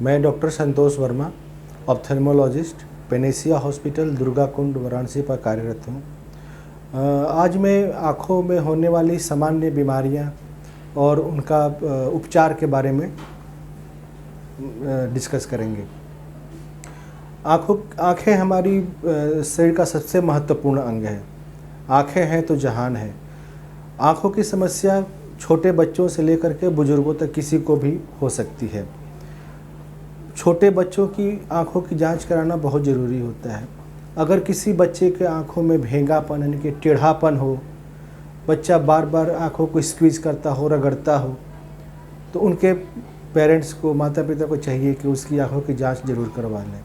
मैं डॉक्टर संतोष Verma, ophthalmologist, Panacea hospital, Durga कुंड, वाराणसी पर कार्यरत हूँ। आज मैं आँखों में होने वाली सामान्य बीमारियाँ और उनका उपचार के बारे में डिस्कस करेंगे। आँखें हमारी शरीर का सबसे महत्वपूर्ण अंग है। आँखें हैं तो जहान है। आँखों की समस्या छोटे बच्चों से लेकर के बुजुर्गों तक किसी को भी हो सकती है। छोटे बच्चों की आँखों की जांच कराना बहुत ज़रूरी होता है। अगर किसी बच्चे के आँखों में भेंगापन यानी कि टेढ़ापन हो, बच्चा बार बार आँखों को स्क्वीज़ करता हो, रगड़ता हो, तो उनके पेरेंट्स को, माता पिता को चाहिए कि उसकी आँखों की जांच ज़रूर करवा लें।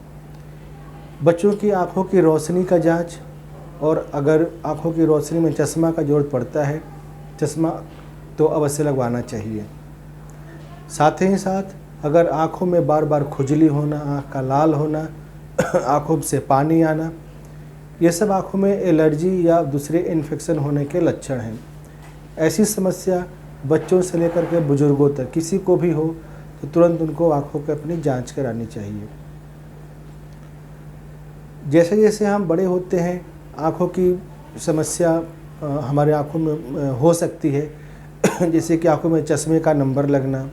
बच्चों की आँखों की रोशनी का जांच, और अगर आँखों की रोशनी में चश्मा का ज़रूरत पड़ता है, चश्मा तो अवश्य लगवाना चाहिए। साथ ही साथ अगर आँखों में बार बार खुजली होना, आँख का लाल होना, आँखों से पानी आना, ये सब आँखों में एलर्जी या दूसरे इन्फेक्शन होने के लक्षण हैं। ऐसी समस्या बच्चों से लेकर के बुजुर्गों तक किसी को भी हो तो तुरंत उनको आँखों की अपनी जांच करानी चाहिए। जैसे जैसे हम बड़े होते हैं, आँखों की समस्या हमारे आँखों में हो सकती है, जैसे कि आँखों में चश्मे का नंबर लगना,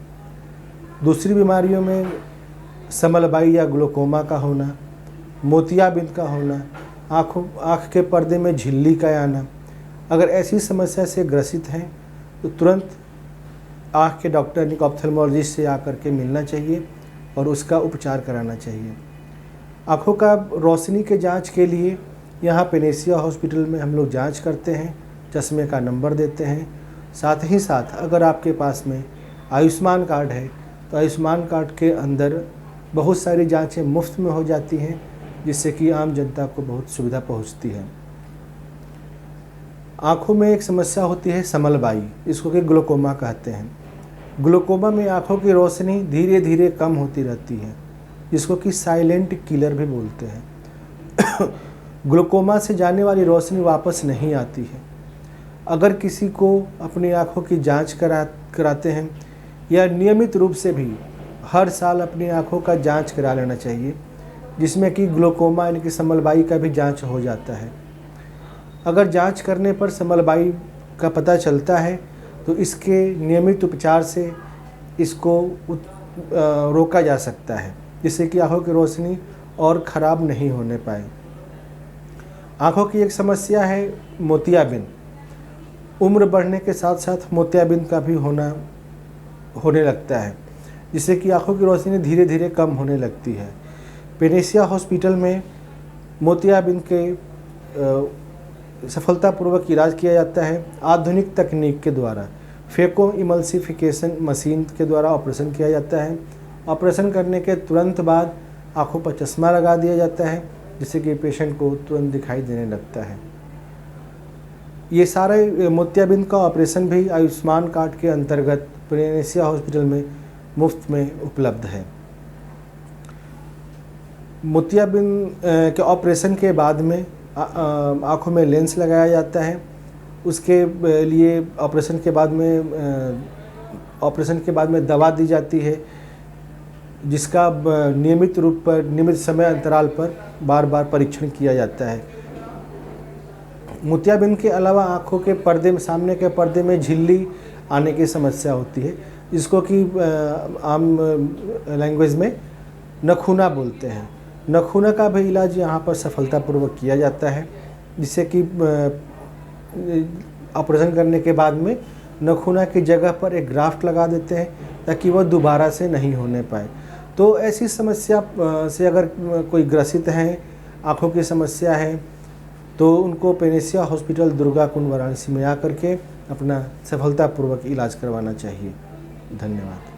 दूसरी बीमारियों में समलबाई या ग्लूकोमा का होना, मोतियाबिंद का होना, आँख के पर्दे में झिल्ली का आना। अगर ऐसी समस्या से ग्रसित हैं तो तुरंत आँख के डॉक्टर यानी ऑप्थेल्मोलॉजिस्ट से आकर के मिलना चाहिए और उसका उपचार कराना चाहिए। आँखों का रोशनी के जांच के लिए यहाँ पेनेसिया हॉस्पिटल में हम लोग जांच करते हैं, चश्मे का नंबर देते हैं। साथ ही साथ अगर आपके पास में आयुष्मान कार्ड है तो आयुष्मान कार्ड के अंदर बहुत सारी जांचें मुफ्त में हो जाती हैं, जिससे कि आम जनता को बहुत सुविधा पहुंचती है। आँखों में एक समस्या होती है समलबाई, इसको कि ग्लूकोमा कहते हैं। ग्लूकोमा में आँखों की रोशनी धीरे धीरे कम होती रहती है, जिसको कि साइलेंट किलर भी बोलते हैं। ग्लूकोमा से जाने वाली रोशनी वापस नहीं आती है। अगर किसी को अपनी आँखों की जांच कराते हैं या नियमित रूप से भी हर साल अपनी आँखों का जांच करा लेना चाहिए, जिसमें कि ग्लूकोमा यानी कि समलबाई का भी जांच हो जाता है। अगर जांच करने पर समलबाई का पता चलता है तो इसके नियमित उपचार से इसको रोका जा सकता है, जिससे कि आँखों की रोशनी और ख़राब नहीं होने पाए। आँखों की एक समस्या है मोतियाबिंद। उम्र बढ़ने के साथ साथ मोतियाबिंद का भी होने लगता है, जिससे कि आँखों की रोशनी धीरे धीरे कम होने लगती है। पेनेसिया हॉस्पिटल में मोतियाबिंद के सफलतापूर्वक इलाज किया जाता है आधुनिक तकनीक के द्वारा। फेको इमल्सिफिकेशन मशीन के द्वारा ऑपरेशन किया जाता है। ऑपरेशन करने के तुरंत बाद आँखों पर चश्मा लगा दिया जाता है, जिससे कि पेशेंट को तुरंत दिखाई देने लगता है। ये सारे मोतियाबिंद का ऑपरेशन भी आयुष्मान कार्ड के अंतर्गत पेनेसिया हॉस्पिटल में मुफ्त में उपलब्ध है। मोतियाबिंद के ऑपरेशन के बाद में आँखों में लेंस लगाया जाता है। उसके लिए ऑपरेशन के बाद में दवा दी जाती है, जिसका नियमित समय अंतराल पर बार बार परीक्षण किया जाता है। मोतियाबिंद के अलावा आँखों के पर्दे में, सामने के पर्दे में झिल्ली आने की समस्या होती है, जिसको कि आम लैंग्वेज में नखूना बोलते हैं। नखूना का भी इलाज यहाँ पर सफलतापूर्वक किया जाता है, जिससे कि ऑपरेशन करने के बाद में नखूना की जगह पर एक ग्राफ्ट लगा देते हैं ताकि वह दोबारा से नहीं होने पाए। तो ऐसी समस्या से अगर कोई ग्रसित है, आँखों की समस्या है, तो उनको पेनेसिया हॉस्पिटल, दुर्गा कुंड, वाराणसी में आकर के अपना सफलतापूर्वक इलाज करवाना चाहिए। धन्यवाद।